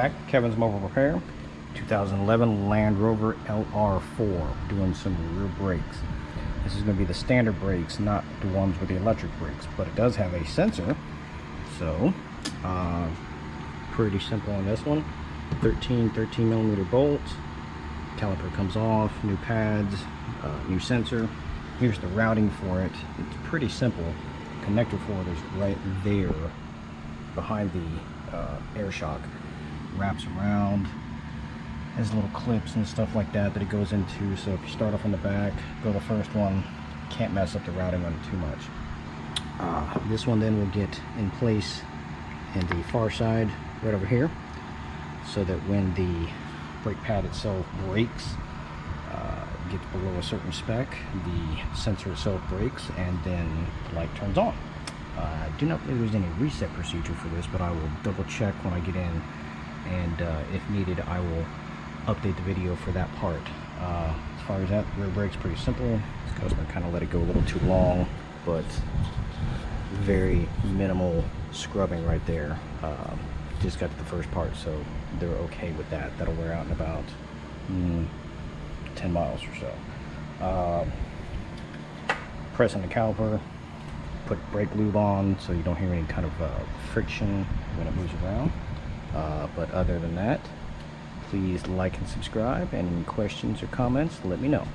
back. Kevin's Mobile Repair. 2011 Land Rover LR4. Doing some rear brakes. This is going to be the standard brakes, not the ones with the electric brakes, but it does have a sensor. So, pretty simple on this one. 13 millimeter bolts. Caliper comes off. New pads. New sensor. Here's the routing for it. It's pretty simple. Connector for it is right there behind the air shock. Wraps around, has little clips and stuff like that that it goes into, so if you start off on the back, go the first one, can't mess up the routing on it too much. This one then will get in place in the far side right over here, so that when the brake pad itself brakes, gets below a certain spec, the sensor itself brakes and then the light turns on. I do not believe there's any reset procedure for this, but I will double check when I get in, and if needed I will update the video for that part. As far as that, rear brake's pretty simple. This customer kind of let it go a little too long, but very minimal scrubbing right there. Just got to the first part, so they're okay with that. That'll wear out in about 10 miles or so. Pressing the caliper, put brake lube on so you don't hear any kind of friction when it moves around. But other than that, please like and subscribe, and any questions or comments, let me know.